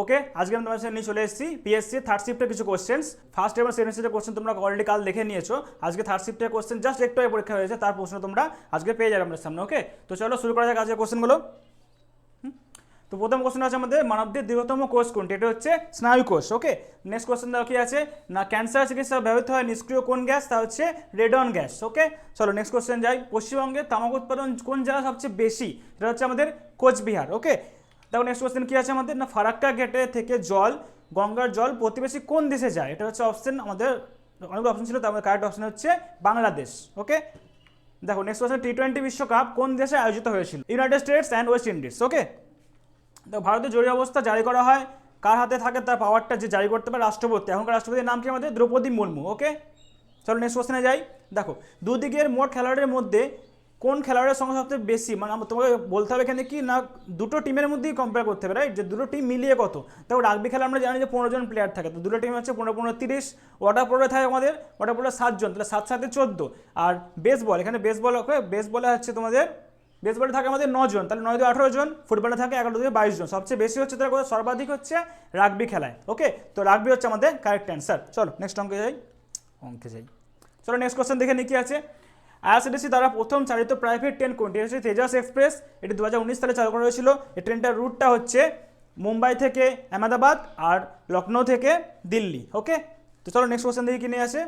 ওকে, আজকে আমি তোমার সাথে নিয়ে চলে এসেছি পিএসসি থার্ড শিফটের কিছু কোশ্চেন্স। ফার্স্ট এবং সেকেন্ড শিফটের কোশ্চেন তোমরা অলরেডি কাল দেখে নিয়েছো। আজকে থার্ড শিফটের কোশ্চেন জাস্ট একটু আগে পরীক্ষা হয়েছে, তার প্রশ্ন তোমরা আজকে পেয়ে যাবে আমাদের সামনে। ওকে, তো চলো শুরু করা যাক আজকের কোশ্চেনগুলো। তো প্রথম কোশ্চেন আছে আমাদের, মানবদের দীর্ঘতম কোষ কোনটি? এটা হচ্ছে স্নায়ু কোষ। ওকে, নেক্সট কোশ্চেন দেখো কি আছে না, ক্যান্সার চিকিৎসা ব্যবহৃত হয় নিষ্ক্রিয় কোন গ্যাস? তা হচ্ছে রেডন গ্যাস। ওকে, চলো নেক্সট কোশ্চেন যাই। পশ্চিমবঙ্গে তামাক উৎপাদন কোন জেলা সবচেয়ে বেশি? এটা হচ্ছে আমাদের কোচবিহার। ওকে, দেখো নেক্সট কোশ্চেন কি আছে আমাদের, না ফারাক্কা গেটে থেকে জল, গঙ্গার জল প্রতিবেশী কোন দেশে যায়? এটা হচ্ছে অপশন, আমাদের অনেকগুলো অপশন ছিল, তার মধ্যে কারেক্ট অপশন হচ্ছে বাংলাদেশ। ওকে, দেখো নেক্সট কোশ্চেন, টি-20 বিশ্বকাপ কোন দেশে আয়োজিত হয়েছিল? United States and West Indies. Okay, তো ভারতের জরুরি অবস্থা জারি করা হয় কার হাতে থাকে? তার পাওয়ারটা যে জারি করতে পারে রাষ্ট্রপতি। এখনকার রাষ্ট্রপতির নাম কি? আমাদের দ্রৌপদী মুর্মু। ওকে, চলো নেক্সট কোশ্চেনে যাই। দেখো দুদিকের মোট খেলোয়াড়ের মধ্যে কোন খেলোয়াড়ের সংখ্যা সবচেয়ে বেশি? মানে তোমাকে বলতে হবে এখানে কি না, দুটো টিমের মধ্যেই কম্পেয়ার করতে হবে, রাইট? যে দুটো টিম মিলিয়ে কত। দেখো রাগবি খেলা আমরা জানি যে 15 জন প্লেয়ার থাকে, তো দুটো টিম হচ্ছে 15 30। ওয়াটার পোলোতে থাকে আমাদের, ওয়াটার পোলো 7 জন, তাহলে 7 7 14। আর বেসবল, এখানে বেসবল, ওকে বেসবলে হচ্ছে তোমাদের, বেসবলে থাকে আমাদের 9 জন, তাহলে 9 2 18 জন। ফুটবলে থাকে 11 2 22 জন। সবচেয়ে বেশি হচ্ছে তার সর্বাধিক হচ্ছে রাগবি খেলায়। ওকে, তো রাগবি হচ্ছে আমাদের কারেক্ট অ্যান্সার। চলো নেক্সট অঙ্কে যাই। চলো নেক্সট কোশ্চেন দেখে নিই কি আছে। আইআরসিটিসি দ্বারা প্রথম চালিত প্রাইভেট ট্রেন কোনটি? হচ্ছে তেজাস এক্সপ্রেস। এটি 2019 সালে চালু করা হয়েছিল। এই ট্রেনটার রুটটা হচ্ছে মুম্বাই থেকে আহমেদাবাদ আর লখনৌ থেকে দিল্লি। ওকে, তো চলো নেক্সট কোশ্চেন দেখি কি নিয়ে আসে।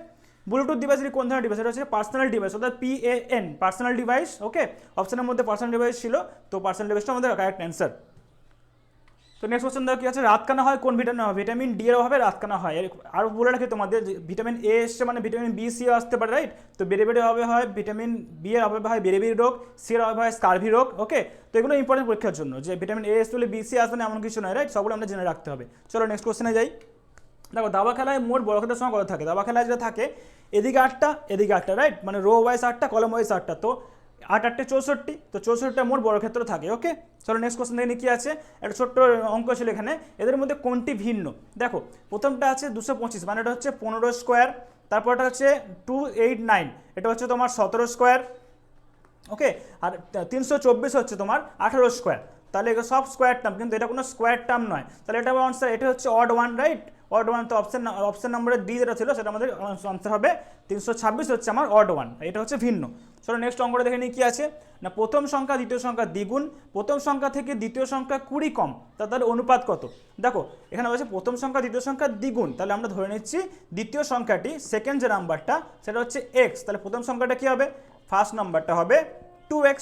ব্লুটুথ ডিভাইসটি কোন ধরনের ডিভাইস? এটা হচ্ছে পার্সোনাল ডিভাইস, অর্থাৎ PAN, পার্সোনাল ডিভাইস। ওকে, অপশনের মধ্যে পার্সোনাল ডিভাইস ছিল, তো পার্সোনাল ডিভাইসটা আমাদের কারেক্ট অ্যান্সার। তো নেক্সট কোশ্চেন দেখো কি আছে, রাতকানা হয় কোন ভিটামিন? ভিটামিন ডি এর অভাবে রাতকানা হয়। আর বলে রাখি তোমাদের, ভিটামিন এ এসছে মানে ভিটামিন বি সি আসতে পারে, রাইট? তো বেড়ে অভাবে হয় ভিটামিন বি এর অভাবে হয় বেড়ে রোগ, সি এর অভাবে হয় স্কারভি রোগ। ওকে, তো এগুলো ইম্পর্টেন্ট পরীক্ষার জন্য, যে ভিটামিন এ এসলে বি সি আসবে না এমন কিছু নয়, রাইট? সবগুলো আমরা জেনে রাখতে হবে। চলো নেক্সট কোশ্চেনে যাই। দেখো দাবা খেলায় মোট বড়ক্ষেত্রের সময় কত থাকে? দাবা খেলায় যেটা থাকে, এদিকে 8টা এদিকে 8টা, রাইট? মানে রো ওয়াইজ 8টা, কলম ওয়াইজ 8টা, তো 8 8 64, তো 64টা মোট বর্গক্ষেত্র থাকে। ওকে, চলো নেক্সট কোশ্চেন দেখে কি আছে। একটা ছোট্ট অঙ্ক ছিল এখানে, এদের মধ্যে কোনটি ভিন্ন? দেখো প্রথমটা আছে 225, মানে এটা হচ্ছে 15 স্কোয়ার। তারপরটা হচ্ছে 289, এটা হচ্ছে তোমার 17 স্কোয়ার। ওকে, আর 324 হচ্ছে তোমার 18 স্কোয়ার। তাহলে এগুলো সব স্কোয়ার টার্ম, কিন্তু এটা কোনো স্কোয়ার টার্ম নয়। তাহলে এটা আনসার, এটা হচ্ছে odd one, right? Odd one, তো অপশন নম্বরের ডি যেটা ছিল সেটা আমাদের আনসার হবে 326 হচ্ছে আমার অড ওয়ান, এটা হচ্ছে ভিন্ন। চলো নেক্সট অঙ্কটা দেখে নিই কি আছে না, প্রথম সংখ্যা দ্বিতীয় সংখ্যা দ্বিগুণ, প্রথম সংখ্যা থেকে দ্বিতীয় সংখ্যা 20 কম, তাহলে অনুপাত কত? দেখো এখানে বলছে প্রথম সংখ্যা দ্বিতীয় সংখ্যা দ্বিগুণ, তাহলে আমরা ধরে নিচ্ছি দ্বিতীয় সংখ্যাটি, সেকেন্ড যে নাম্বারটা সেটা হচ্ছে এক্স, তাহলে প্রথম সংখ্যাটা কি হবে? ফার্স্ট নাম্বারটা হবে 2x।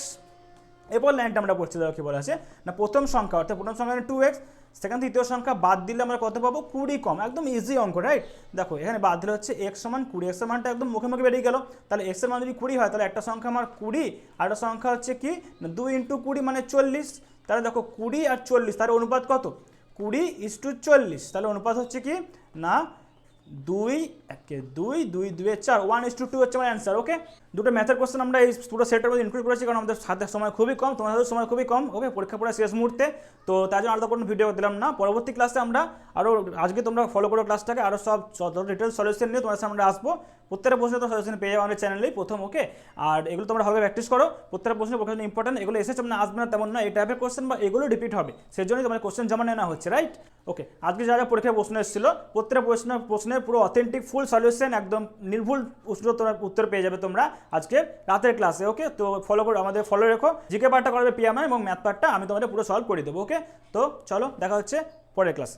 এরপর লাইনটা আমরা পড়ছি, দেখো কি বলা আছে না, প্রথম সংখ্যা অর্থাৎ প্রথম সংখ্যা 2x, সেখান তৃতীয় সংখ্যা বাদ দিলে আমরা কত পাবো? 20 কম। একদম ইজি অঙ্ক, রাইট? দেখো এখানে বাদ দিলে হচ্ছে x সমান 20, x এর মানটা একদম মুখে মুখে বেরিয়ে গেল। তাহলে x এর মান যদি 20 হয়, তাহলে একটা সংখ্যা আমার 20, আর একটা সংখ্যা হচ্ছে কি না 2 × 20 মানে 40। তাহলে দেখো 20 আর 40, তার অনুপাত কত? 20:40। তাহলে অনুপাত হচ্ছে কি না 2 1 2 2 2 4, 1:2 হচ্ছে আমার অ্যান্সার। ওকে, দুটো ম্যাথের কোশ্চেন আমরা এই পুরো সেটের মধ্যে ইনক্লুড করেছি, কারণ আমাদের হাতে সময় খুবই কম, তোমাদের সময় খুবই কম। ওকে, পরীক্ষা পড়া শেষ মুহূর্তে, তো তার জন্য আলাদা কোনো ভিডিও দিলাম না। পরবর্তী ক্লাসে আমরা আরও, আজকে তোমরা ফলো করো ক্লাসটাকে, আরও সব ডিটেলস সলিউশন নিয়ে তোমার সামনে আসবো। প্রত্যেকটা প্রশ্ন তো সলিউশন পেয়ে যাবো আমাদের চ্যানেলেই প্রথম। ওকে, আর এগুলো তোমরা ভালো প্র্যাকটিস করো, প্রত্যেকটা প্রশ্নের পক্ষে ইম্পর্টেন্ট। এগুলো এসেছে মানে আসবে না তেমন না, এই টাইপের কোশ্চেন বা এগুলো রিপিট হবে, সেই জন্যই তোমার কোশ্চেন জমা নেওয়া হচ্ছে, রাইট? ওকে, আজকে যারা পরীক্ষায় প্রশ্ন এসেছিল প্রত্যেকটা প্রশ্নের পুরো অথেন্টিক ফুল সলিউশন, একদম নির্ভুল উত্তর পেয়ে যাবে তোমরা আজকে রাতের ক্লাসে। ওকে, তো ফলো করো, আমাদের ফলো রেখো। জিকে পার্টটা করবে পিয়ামা এবং ম্যাথ পার্টটা আমি তোমাদের পুরো সলভ করে দেবো। ওকে, তো চলো দেখা হচ্ছে পরের ক্লাসে।